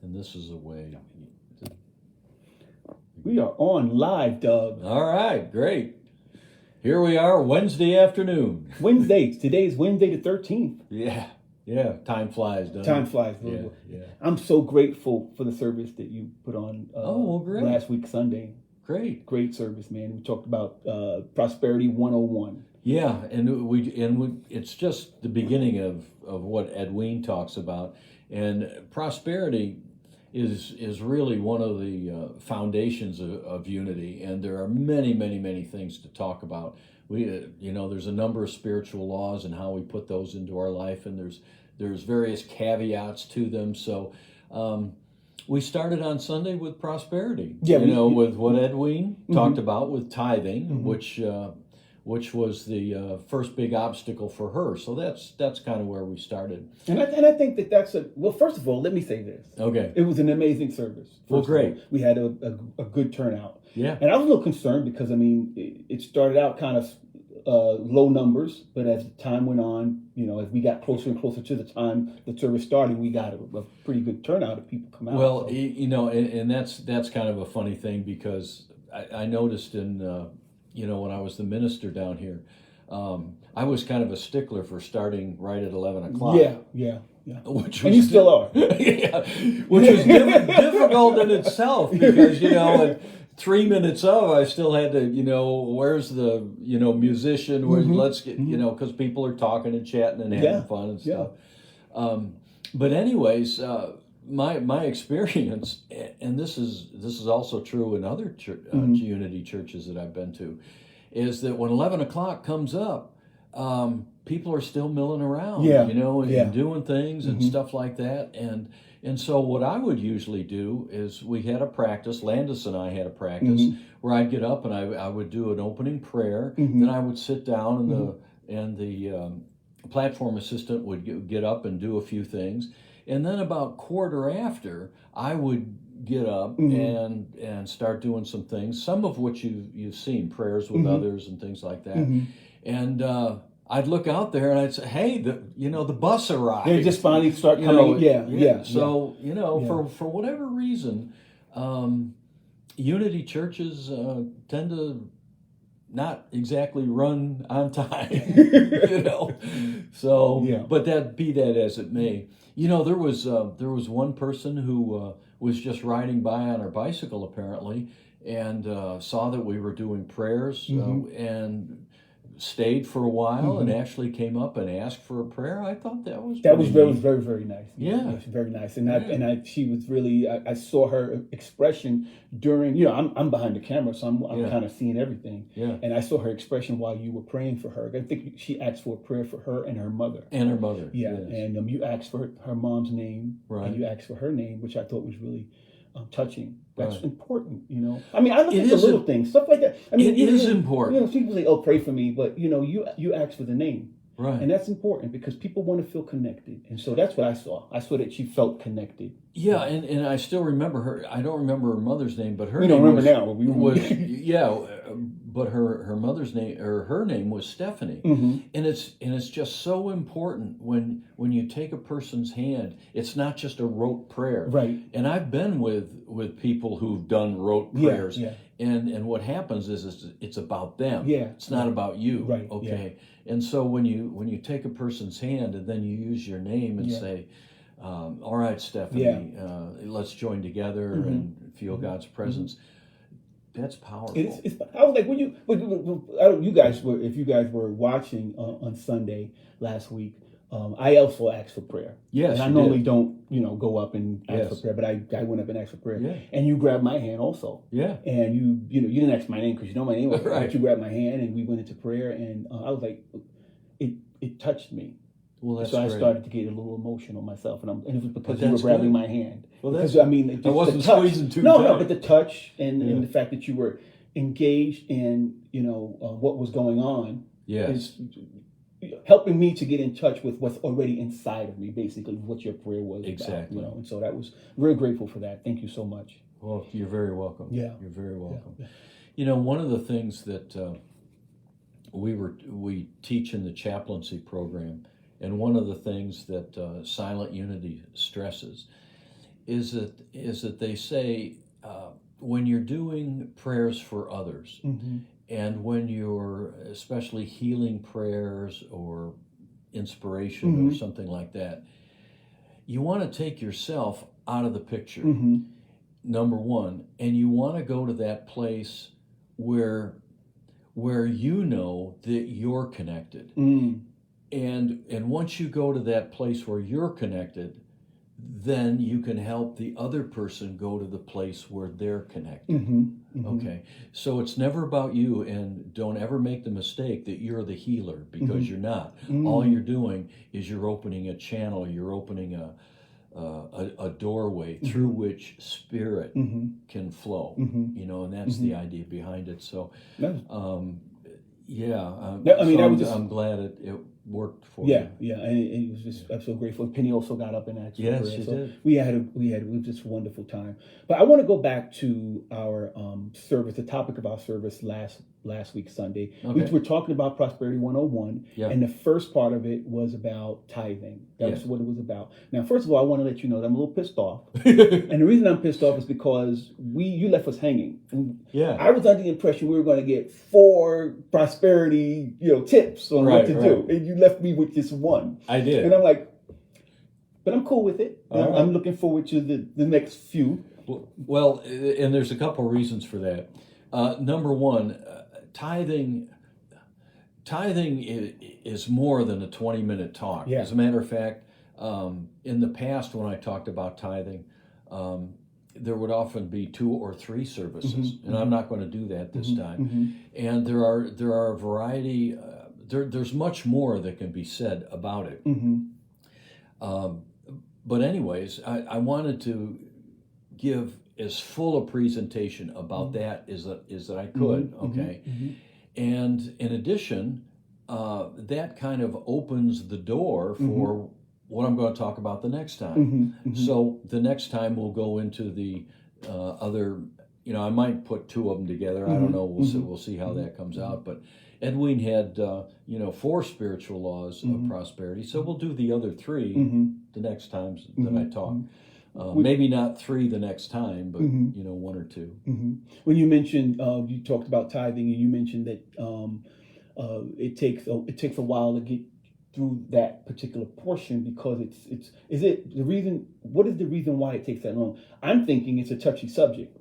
And this is a way. We are on live, Doug. All right, great. Here we are, Wednesday afternoon. Today is Wednesday the 13th. Yeah, time flies, doesn't Time it? flies. Yeah. I'm so grateful for the service that you put on Great. last week, Sunday. Great Service, man. We talked about Prosperity 101. Yeah, and it's just the beginning of what Edwin talks about, and prosperity is really one of the foundations of unity, and there are many things to talk about. There's a number of spiritual laws and how we put those into our life, and there's various caveats to them. So we started on Sunday with prosperity. With what Edwin talked about with tithing, which was the first big obstacle for her. So that's kind of where we started. And I think that's first of all, let me say this. Okay. It was an amazing service. Great. We had a good turnout. Yeah. And I was a little concerned because, it started out kind of low numbers, but as time went on, as we got closer and closer to the time the service started, we got a pretty good turnout of people come out. Well, and that's kind of a funny thing because I noticed in... when I was the minister down here, I was kind of a stickler for starting right at 11 o'clock. Yeah. And you still are. Yeah, which was difficult in itself because, at 3 minutes of, I still had to, where's the, musician? Let's get, because people are talking and chatting and having fun and stuff. But anyways, my experience, and this is also true in other Unity churches that I've been to, is that when 11 o'clock comes up, people are still milling around, and doing things and stuff like that. And so what I would usually do is we had a practice, Landis and I had a practice, where I'd get up and I would do an opening prayer, then I would sit down and the platform assistant would get up and do a few things. And then about quarter after, I would get up and start doing some things, some of which you've seen, prayers with others and things like that. And I'd look out there and I'd say, hey, the bus arrived. They just finally start coming. So, for whatever reason, Unity churches tend to not exactly run on time, So, but be that as it may. There was one person who was just riding by on her bicycle apparently, and saw that we were doing prayers and stayed for a while and actually came up and asked for a prayer. I thought that was very, very nice. Yeah, it was very nice. And she was really. I saw her expression during. I'm behind the camera, so I'm kind of seeing everything. Yeah. And I saw her expression while you were praying for her. I think she asked for a prayer for her and her mother. And her mother. Yeah. Yes. And you asked for her mom's name. Right. And you asked for her name, which I thought was really touching. That's right. important, I look at the little things, stuff like that. It is important. People say, "Oh, pray for me," but you ask for the name, right? And that's important because people want to feel connected, and so that's what I saw. I saw that she felt connected. Yeah, and I still remember her. I don't remember her mother's name, but her we name don't remember now. But her mother's name or her name was Stephanie, and it's just so important when you take a person's hand. It's not just a rote prayer, right? And I've been with people who've done rote prayers, and what happens is it's about them. Yeah, it's not about you, right? Okay, and so when you take a person's hand and then you use your name and say, all right, Stephanie, let's join together and feel God's presence. That's powerful. I was like, if you guys were watching on Sunday last week, I also asked for prayer. Yes, and I normally don't, go up and ask for prayer, but I went up and asked for prayer. Yeah. And you grabbed my hand also. Yeah. And you didn't ask my name because you know my name, right. But you grabbed my hand and we went into prayer, and I was like, it touched me. Well, that's so I great. started to get a little emotional myself, and it was because you were grabbing good. my hand. Well, because I wasn't squeezing too tight. No, but the touch and the fact that you were engaged in what was going on is helping me to get in touch with what's already inside of me, basically what your prayer was exactly about, and so that was very grateful for that. Thank you so much. Well, you're very welcome. Yeah, you're very welcome. Yeah. One of the things that we teach in the chaplaincy program, and one of the things that Silent Unity stresses is that they say when you're doing prayers for others, and when you're especially healing prayers or inspiration or something like that, you want to take yourself out of the picture, number one, and you want to go to that place where you know that you're connected. And once you go to that place where you're connected, then you can help the other person go to the place where they're connected. Okay, so it's never about you, and don't ever make the mistake that you're the healer, because you're not. All you're doing is you're opening a channel, you're opening a doorway through which spirit can flow, and that's the idea behind it. So I'm glad it worked for you. Yeah, and it was just, I'm so grateful. Penny also got up and asked for Yes, prayer. she did. We had just a wonderful time. But I want to go back to our service, the topic of our service last week, Sunday. Okay. We were talking about Prosperity 101, and the first part of it was about tithing. That was what it was about. Now, first of all, I want to let you know that I'm a little pissed off. And the reason I'm pissed off is because you left us hanging. I was under the impression we were going to get 4 prosperity, tips on what to do. And you left me with just one. I did. And I'm like, but I'm cool with it. I'm looking forward to the next few. Well, and there's a couple reasons for that. Number one, tithing is more than a 20-minute talk. As a matter of fact, in the past when I talked about tithing, there would often be 2 or 3 services, and I'm not going to do that this time. And there are a variety. There's much more that can be said about it. But anyways, I wanted to give as full a presentation about that as that I could. Okay. And in addition, that kind of opens the door for what I'm going to talk about the next time. So the next time we'll go into the other, I might put 2 of them together. I don't know. We'll see how that comes out. But Edwin had, 4 spiritual laws of prosperity. So we'll do the other 3 the next times that I talk. Maybe not 3 the next time, but 1 or 2. When you mentioned you talked about tithing, and you mentioned that it takes a while to get through that particular portion, because what is the reason why it takes that long? I'm thinking it's a touchy subject.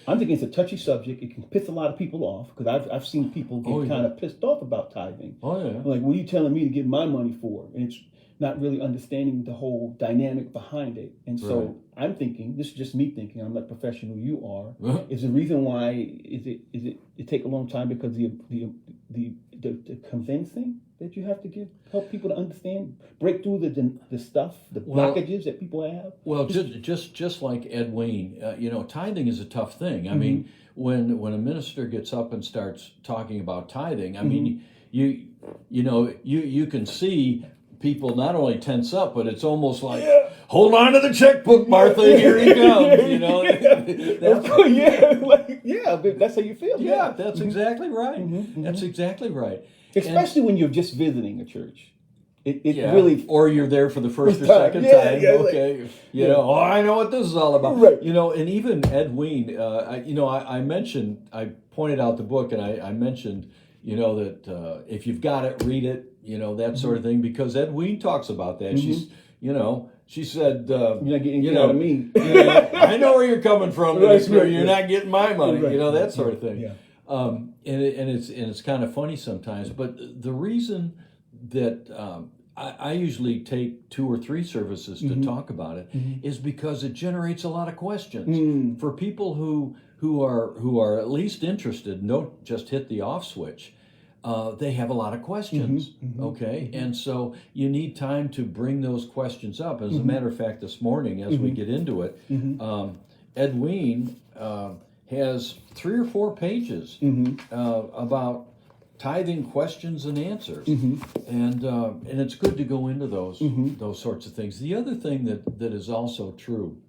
It can piss a lot of people off, because I've seen people get kind of pissed off about tithing. Like, what are you telling me to give my money for? And it's not really understanding the whole dynamic behind it. And so I'm thinking, this is just me thinking, I'm not professional, you are, is the reason why it take a long time because the convincing that you have to help people to understand, break through the stuff, the blockages that people have? Well, just like Edwin, tithing is a tough thing. I mean, when a minister gets up and starts talking about tithing, I mean, you can see people not only tense up, but it's almost like, hold on to the checkbook, Martha, here he comes. That's how you feel. Yeah, that's exactly right. That's exactly right. Especially when you're just visiting a church. It really, or you're there for the first or second time. Okay, I know what this is all about. Right. And even Edwin, I pointed out the book, and I mentioned, that if you've got it, read it. That sort of thing, because Edwin talks about that. She said, you're not getting anything out of me. I know where you're coming from, minister. You're not getting my money. That sort of thing. And it's kind of funny sometimes. But the reason that I usually take 2 or 3 services to talk about it is because it generates a lot of questions for people who are at least interested and don't just hit the off switch. They have a lot of questions, okay? And so you need time to bring those questions up. As a matter of fact, this morning, as we get into it, Edwin has 3 or 4 pages about tithing questions and answers. And it's good to go into those sorts of things. The other thing that is also true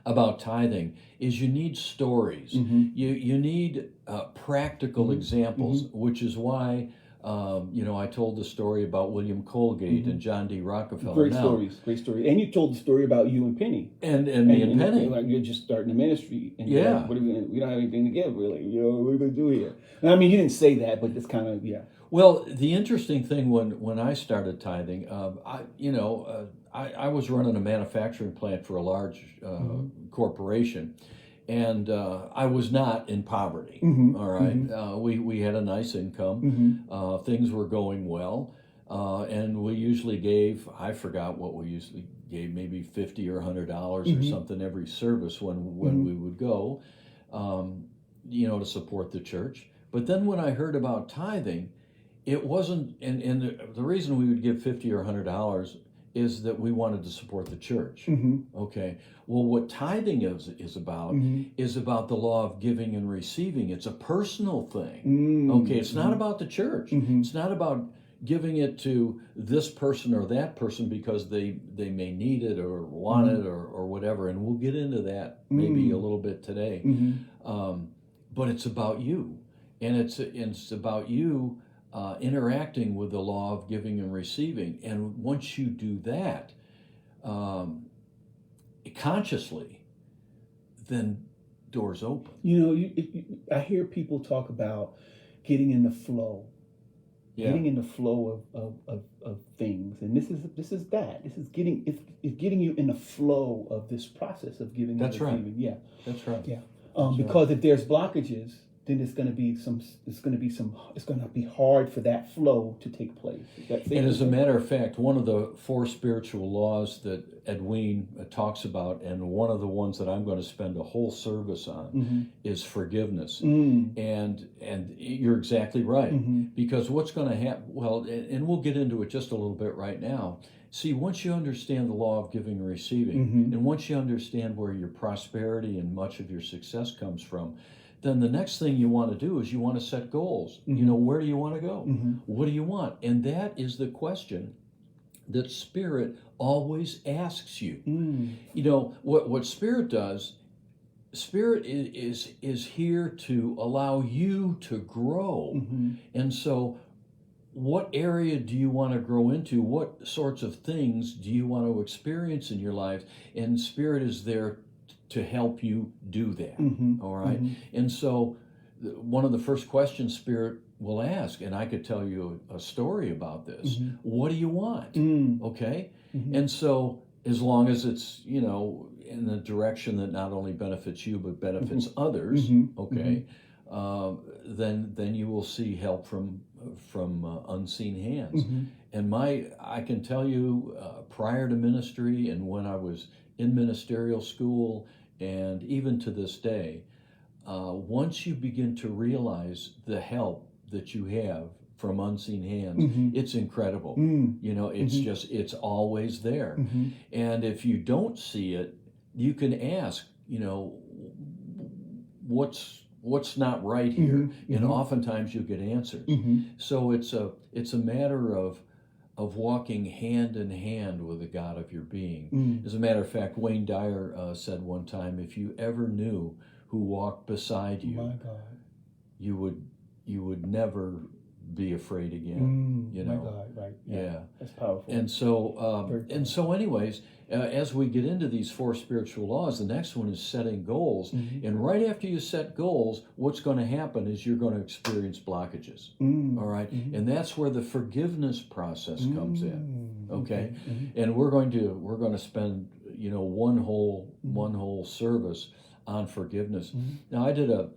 about tithing is you need stories. You need practical examples, which is why I told the story about William Colgate and John D. Rockefeller. Great stories. And you told the story about you and Penny. And me and Penny. Like you're just starting a ministry. And yeah. Like, we don't have anything to give, really. What are we going to do here? I mean, you didn't say that, but it's kind of, yeah. Well, the interesting thing when I started tithing, I was running a manufacturing plant for a large corporation. And I was not in poverty. All right, we had a nice income. Things were going well, and we usually gave, I forgot what we usually gave, maybe $50 or $100 or something every service when we would go, to support the church. But then when I heard about tithing, it wasn't, and the reason we would give $50 or $100 is that we wanted to support the church. Okay. Well, what tithing is about is about the law of giving and receiving. It's a personal thing. Okay. It's not about the church. It's not about giving it to this person or that person because they may need it or want it or whatever. And we'll get into that maybe a little bit today. But it's about you. And it's about you interacting with the law of giving and receiving. And once you do that consciously, then doors open. I hear people talk about getting in the flow. Yeah. Getting in the flow of things. And this is that. This is getting you in the flow of this process of giving and receiving. Right. Yeah. That's right. Yeah. Because if there's blockages, then it's going to be hard for that flow to take place. And as a matter of fact, one of the 4 spiritual laws that Edwin talks about, and one of the ones that I'm going to spend a whole service on, is forgiveness. And you're exactly right, because what's going to happen? Well, and we'll get into it just a little bit right now. See, once you understand the law of giving and receiving, and once you understand where your prosperity and much of your success comes from, then the next thing you want to do is you want to set goals. Where do you want to go? What do you want? And that is the question that Spirit always asks you. What Spirit does, Spirit is here to allow you to grow. And so what area do you want to grow into? What sorts of things do you want to experience in your life? And Spirit is there to help you do that. All right. And so one of the first questions Spirit will ask, and I could tell you a story about this. What do you want? Okay. And so as long as it's, in the direction that not only benefits you, but benefits others, okay, then you will see help from unseen hands. And I can tell you, prior to ministry and when I was in ministerial school, and even to this day, once you begin to realize the help that you have from unseen hands, it's incredible. It's always there. And if you don't see it, you can ask, what's not right here? And oftentimes you'll get answers. So it's a matter of walking hand in hand with the God of your being. As a matter of fact, Wayne Dyer said one time, if you ever knew who walked beside you, my God, you would never be afraid again. My God, right? Yeah, that's powerful. And so, anyways, as we get into these 4 spiritual laws, the next one is setting goals. And right after you set goals, what's going to happen is you're going to experience blockages. All right, and that's where the forgiveness process comes in. Okay, and we're going to spend one whole service on forgiveness. Now, I did a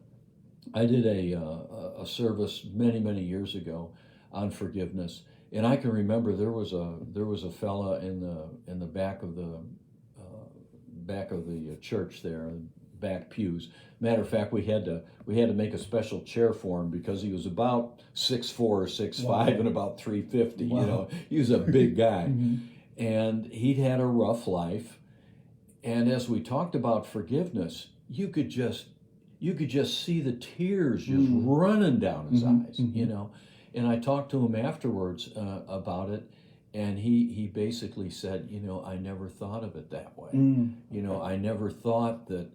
service many years ago on forgiveness, and I can remember there was a fella in the back of the church there, back pews. Matter of fact, we had to make a special chair for him because he was about 6'4" or 6'5" and about 350. Wow. He was a big guy, and he'd had a rough life. And as we talked about forgiveness, you could just see the tears just running down his eyes, And I talked to him afterwards about it, and he basically said, I never thought of it that way. I never thought that,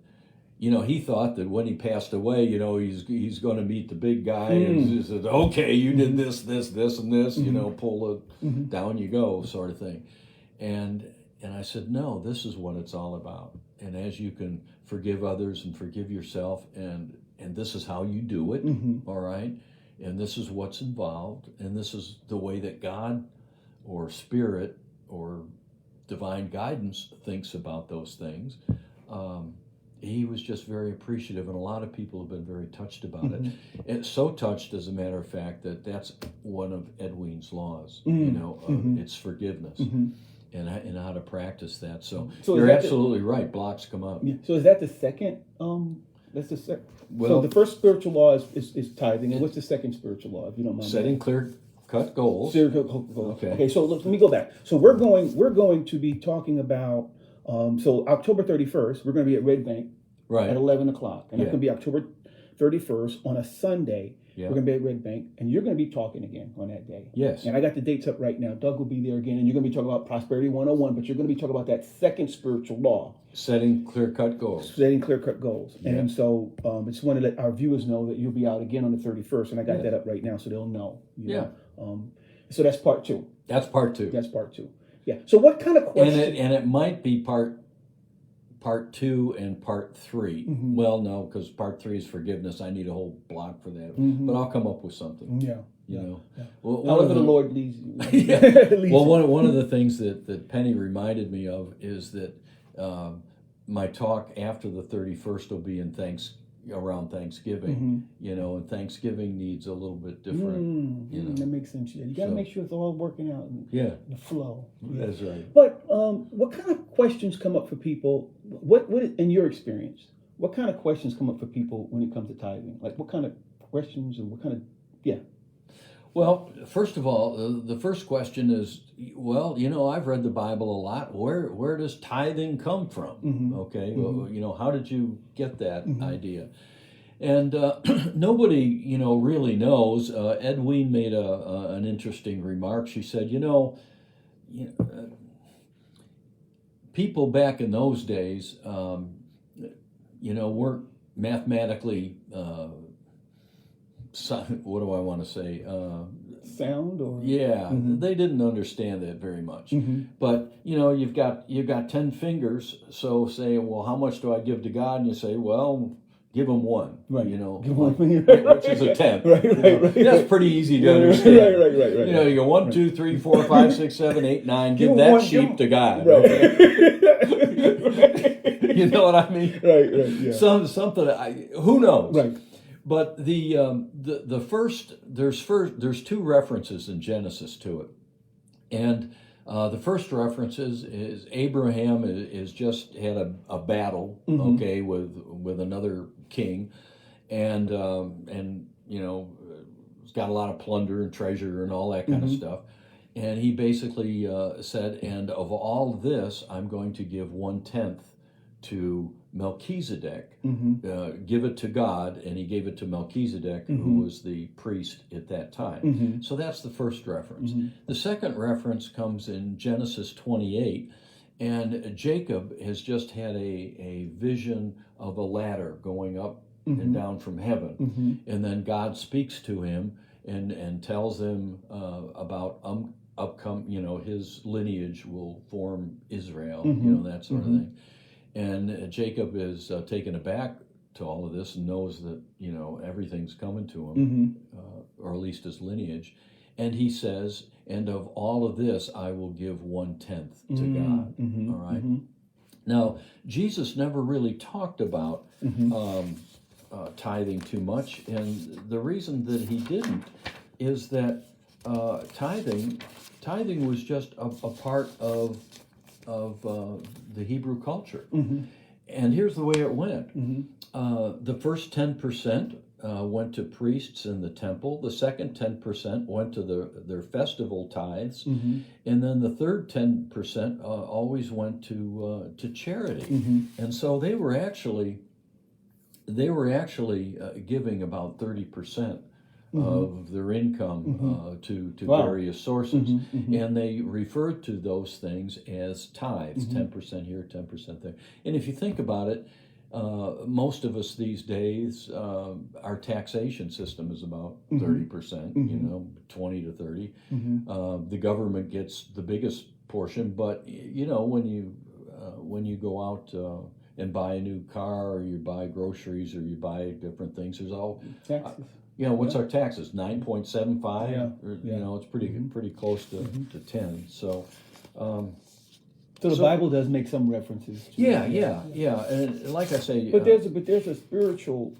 he thought that when he passed away, he's going to meet the big guy, and he said, "Okay, you did this, and this, pull it down, you go," sort of thing. And I said, "No, this is what it's all about. And as you can forgive others and forgive yourself, and this is how you do it, all right? And this is what's involved, and this is the way that God or Spirit or divine guidance thinks about those things." He was just very appreciative, and a lot of people have been very touched about it. And so touched, as a matter of fact, that that's one of Edwin's laws. It's forgiveness, and how to practice that. So you're absolutely right. Blocks come up. Yeah. So is that the second? That's the second. Well, so the first spiritual law is tithing, and what's the second spiritual law? If you don't mind. Setting clear-cut goals. Okay. So let me go back. So we're going to be talking about. So October 31st, we're going to be at Red Bank at 11 o'clock. And it's going to be October 31st on a Sunday. Yeah. We're going to be at Red Bank, and you're going to be talking again on that day. Yes. And I got the dates up right now. Doug will be there again, and you're going to be talking about Prosperity 101, but you're going to be talking about that second spiritual law. Setting clear-cut goals. Setting clear-cut goals. Yeah. And so I just want to let our viewers know that you'll be out again on the 31st, and I got that up right now so they'll know. You know? So that's part two. That's part two. Yeah. So what kind of question? And it might be part 2 and part 3. Well, no, because part 3 is forgiveness. I need a whole block for that. But I'll come up with something. Yeah. You know. Well, however the Lord leads you. Well, one of the things that Penny reminded me of is that my talk after the 31st will be around Thanksgiving, and Thanksgiving needs a little bit different. That makes sense. Yeah, you got to make sure it's all working out in the flow. Yeah. That's right. But what kind of questions come up for people? What in your experience? What kind of questions come up for people when it comes to tithing? Like what kind of questions and what kind of Well, first of all, the first question is, well, I've read the Bible a lot. Where does tithing come from? Okay, well, how did you get that idea? And nobody, really knows. Edwin made an interesting remark. She said, people back in those days, weren't mathematically. What do I want to say? Sound or they didn't understand that very much. But you've got 10 fingers. So say, well, how much do I give to God? And you say, well, give him one. Right. Give him one which is a tenth. Right. That's pretty easy to understand. Right. You go 1, 2, 3, 4, 5, 6, 7, 8, 9. Give that sheep to God. Right. You know what I mean? Right. Yeah. Something. Who knows? Right. But the first there's 2 references in Genesis to it, and the first reference is Abraham is just had a battle, with another king, and he's got a lot of plunder and treasure and all that kind of stuff, and he basically said, and of all this, I'm going to give 1/10 to Melchizedek, give it to God, and he gave it to Melchizedek, who was the priest at that time. So that's the first reference. The second reference comes in Genesis 28, and Jacob has just had a vision of a ladder going up and down from heaven, and then God speaks to him and tells him about his lineage will form Israel, that sort of thing. And Jacob is taken aback to all of this and knows that, everything's coming to him, or at least his lineage. And he says, and of all of this, I will give 1/10 to God. All right. Now, Jesus never really talked about tithing too much. And the reason that he didn't is that tithing was just a part of the Hebrew culture. And here's the way it went. The first 10% went to priests in the temple. The second 10% went to their festival tithes. And then the third 10% always went to charity. And so they were actually giving about 30% of their income to various sources. And they referred to those things as tithes, 10% here, 10% there. And if you think about it, most of us these days, our taxation system is about 30%, 20 to 30. The government gets the biggest portion, but when you go out and buy a new car, or you buy groceries, or you buy different things, there's all taxes. What's our taxes? 9.75. It's pretty close to 10. So. So the Bible does make some references to yeah, and like I say, but there's a spiritual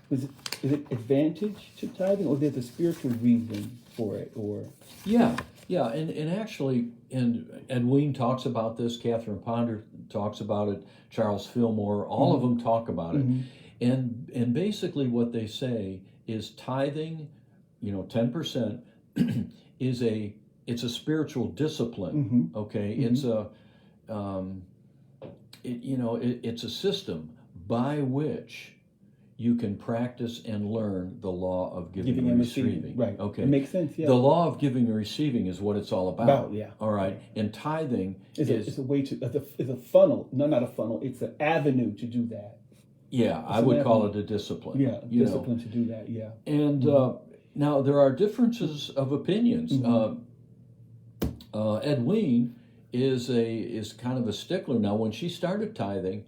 is it advantage to tithing, or there's a spiritual reason for it, or and actually, and Edwin talks about this, Catherine Ponder talks about it, Charles Fillmore, all of them talk about it, and basically what they say is tithing, 10% it's a spiritual discipline. Okay, it's it's a system by which you can practice and learn the law of giving and receiving. Right. Okay. It makes sense. Yeah. The law of giving and receiving is what it's all about. Yeah. All right. And tithing is a way to it's a funnel. No, not a funnel. It's an avenue to do that. Yeah, I would call it a discipline. Yeah, discipline to do that. Yeah. And now there are differences of opinions. Edwin is kind of a stickler. Now, when she started tithing,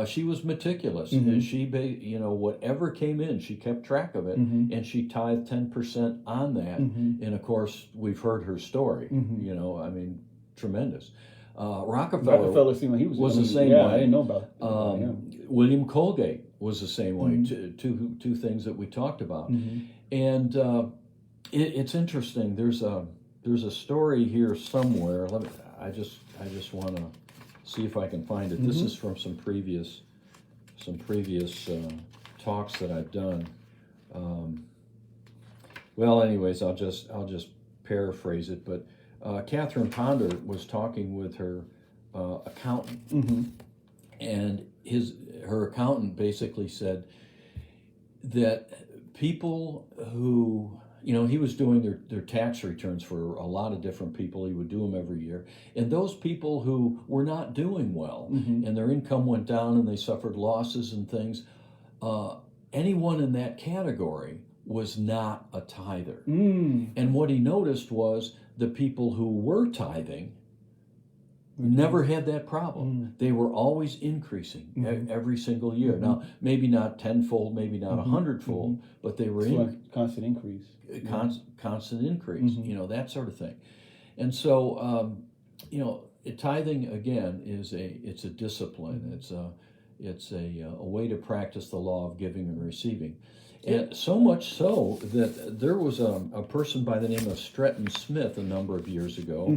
she was meticulous, and she, whatever came in, she kept track of it, and she tithed 10% on that. And of course, we've heard her story. Tremendous. Rockefeller seemed like he was the same way. I didn't know about William Colgate was the same way. Two things that we talked about, and it's interesting. There's a story here somewhere. I just want to see if I can find it. This is from some previous talks that I've done. Well, anyways, I'll just paraphrase it. But Catherine Ponder was talking with her accountant, and her accountant basically said that people who he was doing their tax returns for a lot of different people. He would do them every year. And those people who were not doing well and their income went down and they suffered losses and things, anyone in that category was not a tither. And what he noticed was the people who were tithing never had that problem. They were always increasing every single year. Now, maybe not tenfold, maybe not 100-fold, but they were constant increase. Constant increase, that sort of thing. And so, tithing again it's a discipline. It's a way to practice the law of giving and receiving. And so much so that there was a person by the name of Stretton Smith a number of years ago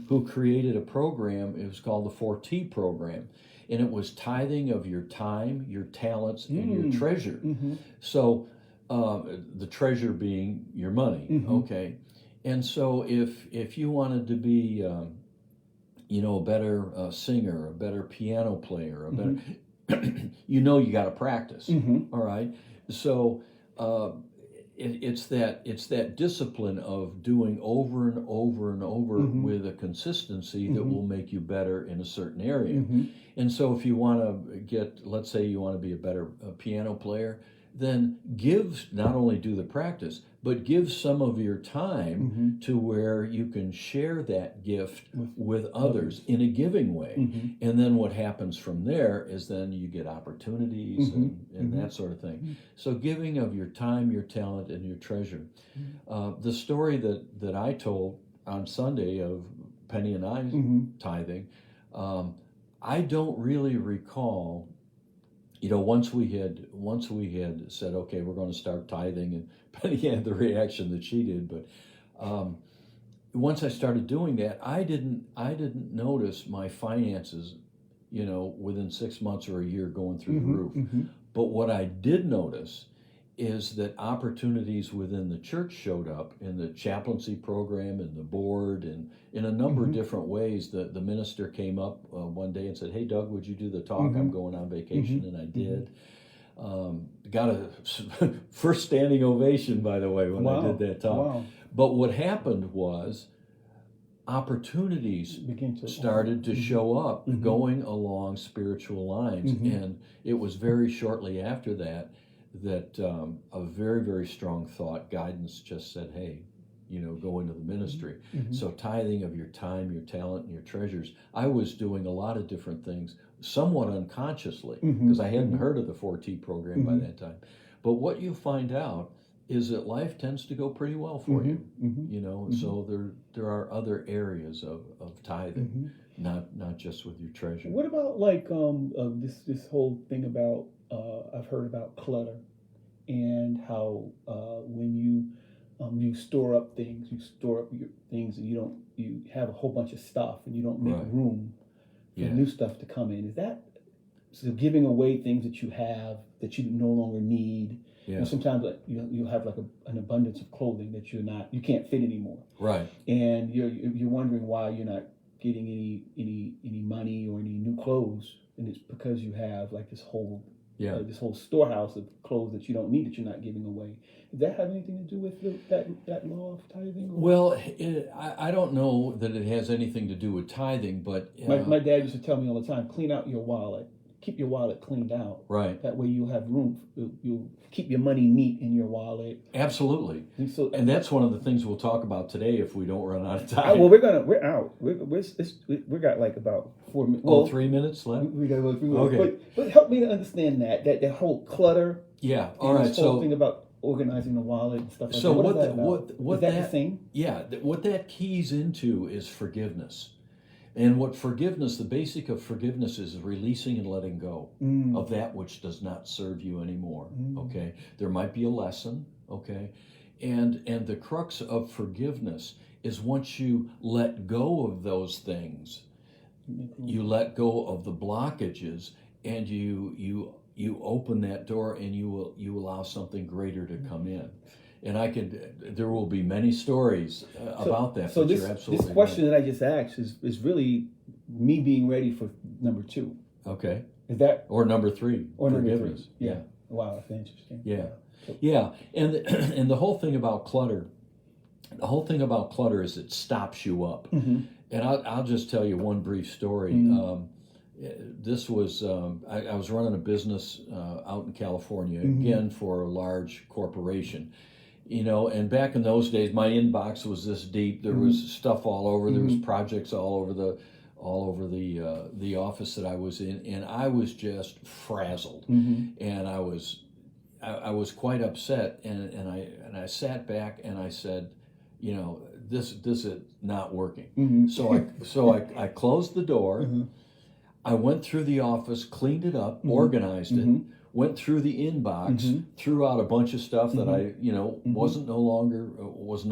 who created a program. It was called the 4T program. And it was tithing of your time, your talents, and your treasure. So the treasure being your money, okay? And so if you wanted to be, a better singer, a better piano player, a better, you got to practice, all right? So it's that discipline of doing over and over and over with a consistency that will make you better in a certain area. And so if you want to let's say you want to be a better piano player, then not only do the practice, but give some of your time to where you can share that gift with others in a giving way. And then what happens from there is then you get opportunities and that sort of thing. So giving of your time, your talent, and your treasure. The story that I told on Sunday of Penny and I tithing, I don't really recall. Once we had said, okay, we're going to start tithing, and Penny had the reaction that she did, but once I started doing that, I didn't notice my finances, within 6 months or a year going through the roof. But what I did notice is that opportunities within the church showed up in the chaplaincy program and the board, and in a number of different ways. The minister came up one day and said, "Hey, Doug, would you do the talk? I'm going on vacation," and I did. Got a first standing ovation, by the way, when I did that talk. But what happened was opportunities started to show up going along spiritual lines. And it was very shortly after that a very, very strong thought guidance just said, hey, go into the ministry. So tithing of your time, your talent, and your treasures. I was doing a lot of different things, somewhat unconsciously, because I hadn't heard of the 4T program by that time. But what you find out is that life tends to go pretty well for you, so there are other areas of tithing, not just with your treasure. What about like this whole thing about I've heard about clutter and how when you store up things, your things, and you have a whole bunch of stuff, and you don't make room for new stuff to come in. Is that so giving away things that you have that you no longer need? Yeah. And sometimes you have like an abundance of clothing that you can't fit anymore. Right. And you're wondering why you're not getting any money or any new clothes, and it's because you have like this whole storehouse of clothes that you don't need that you're not giving away. Does that have anything to do with that law of tithing? Or? Well, I don't know that it has anything to do with tithing, but my dad used to tell me all the time, clean out your wallet. Keep your wallet cleaned out. Right. That way you'll have room. You'll keep your money neat in your wallet. Absolutely. And that's one of the things we'll talk about today if we don't run out of time. Well, we're out. We got like about 4 minutes. Well, 3 minutes left. We got about 3 minutes. Okay. But help me to understand that whole clutter. Yeah. All right. This whole thing about organizing the wallet and stuff like that. What is that the thing? Yeah. What that keys into is forgiveness. And the basic of forgiveness is releasing and letting go of that which does not serve you anymore, okay? There might be a lesson, okay? And the crux of forgiveness is once you let go of those things, you let go of the blockages, and you open that door, and you allow something greater to come in. And there will be many stories about that. So this question that I just asked is really me being ready for number 2. Okay. Is that or number 3? Or number 3? Yeah. Wow, that's interesting. Yeah, yeah. And the whole thing about clutter, is it stops you up. And I'll just tell you one brief story. This was I was running a business out in California again for a large corporation. And back in those days, my inbox was this deep. There was stuff all over. There was projects all over the office that I was in, and I was just frazzled. And I was quite upset. And I sat back and I said, this is not working. So I closed the door. I went through the office, cleaned it up, organized it. Went through the inbox, threw out a bunch of stuff that I, was no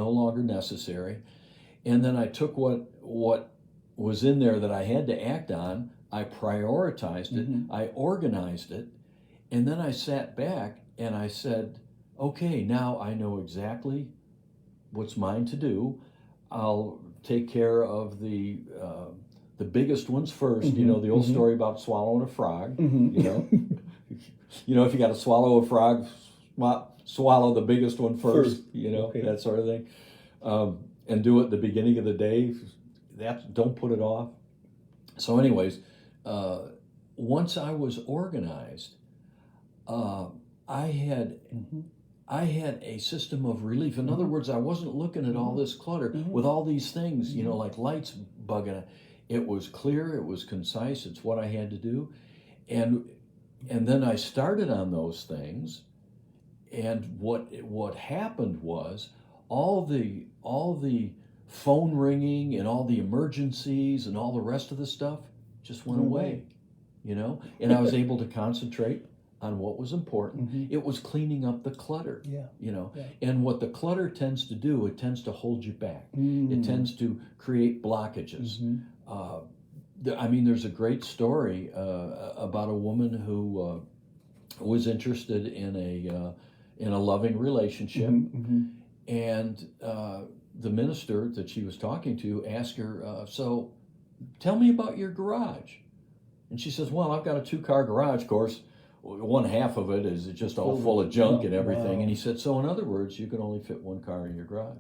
longer necessary, and then I took what was in there that I had to act on. I prioritized it, I organized it, and then I sat back and I said, "Okay, now I know exactly what's mine to do. I'll take care of the biggest ones first." The old story about swallowing a frog. If you got to swallow a frog, swallow the biggest one first. That sort of thing, and do it at the beginning of the day. Don't put it off. So, anyways, once I was organized, I had a system of relief. In other words, I wasn't looking at all this clutter with all these things, like lights bugging it. It was clear. It was concise. It's what I had to do, and then I started on those things, and what happened was all the phone ringing and all the emergencies and all the rest of the stuff just went away, and I was able to concentrate on what was important. It was cleaning up the clutter, and what the clutter tends to do, it tends to hold you back. It tends to create blockages. There's a great story about a woman who was interested in a loving relationship, and the minister that she was talking to asked her, "So, tell me about your garage." And she says, "Well, I've got a 2-car garage. Of course, one half of it is just all full of junk and everything." Wow. And he said, "So, in other words, you can only fit 1 car in your garage?"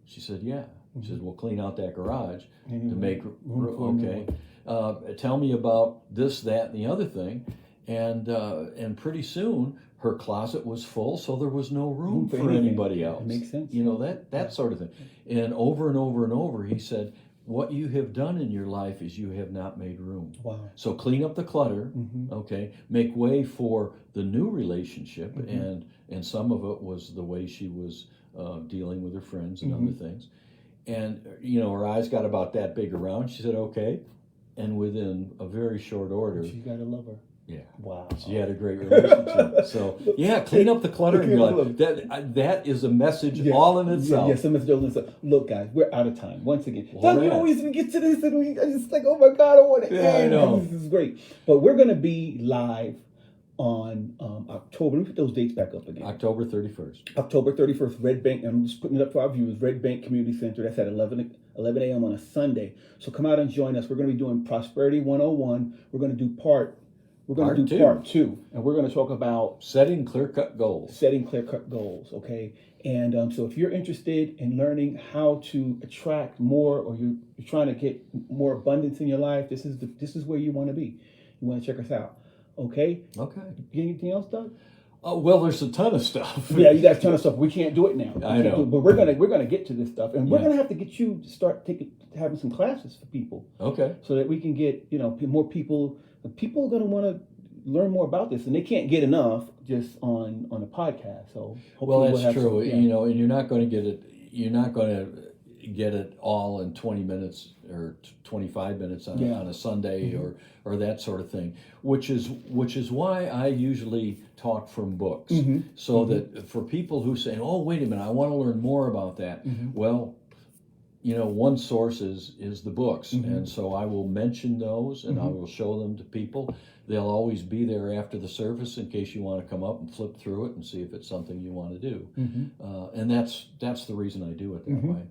She said, "Yeah." He says, "Well, clean out that garage to make room for okay. Tell me about this, that, and the other thing." And pretty soon her closet was full, so there was no room for anybody else. It makes sense. You know, that sort of thing. And over and over and over, he said, "What you have done in your life is you have not made room. Wow. So clean up the clutter, okay? Make way for the new relationship." And some of it was the way she was dealing with her friends and other things. And, you know, her eyes got about that big around. She said, "Okay." And within a very short order. She got to love her. Yeah. Wow. She had a great relationship. So, yeah, clean up the clutter in your life. That is a message all in itself. Yes, a message all in itself. Look, guys, we're out of time. Once again. Well, Doug, you always get to this, and I just like, oh my God, I want to end. I know. This is great. But we're going to be live on October. Let me put those dates back up again. October 31st. October 31st, Red Bank. I'm just putting it up for our viewers. Red Bank Community Center. That's at 11 a.m. on a Sunday. So come out and join us. We're going to be doing Prosperity 101. We're going to do part 2, and we're going to talk about setting clear-cut goals. Okay, and so if you're interested in learning how to attract more, or you're trying to get more abundance in your life, this is where you want to be. You want to check us out. Okay. Anything else, Doug? Well, there's a ton of stuff. Yeah, you got a ton of stuff. We can't do it now. I know, but we're gonna get to this stuff, and we're gonna have to get you to start having some classes for people. Okay. So that we can get more people. People are going to want to learn more about this, and they can't get enough just on a podcast. So hopefully that's true. You know, and you're not going to get it. You're not going to get it all in 20 minutes or 25 minutes on a Sunday or that sort of thing. Which is why I usually talk from books, so that for people who say, "Oh, wait a minute, I want to learn more about that." Well, you know, one source is the books, and so I will mention those, and I will show them to people. They'll always be there after the service in case you want to come up and flip through it and see if it's something you want to do. And that's the reason I do it that way.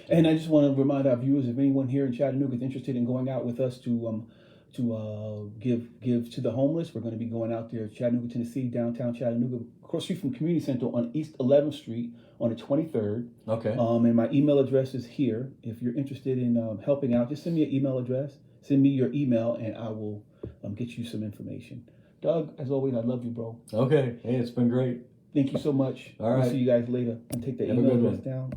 And I just want to remind our viewers, if anyone here in Chattanooga is interested in going out with us to give to the homeless, we're going to be going out there, Chattanooga, Tennessee, downtown Chattanooga, across the street from Community Center on East 11th Street on the 23rd. Okay. And my email address is here. If you're interested in helping out, just send me an email address. Send me your email, and I will get you some information. Doug, as always, I love you, bro. Okay. Hey, it's been great. Thank you so much. All right. We'll see you guys later. And take the email address down.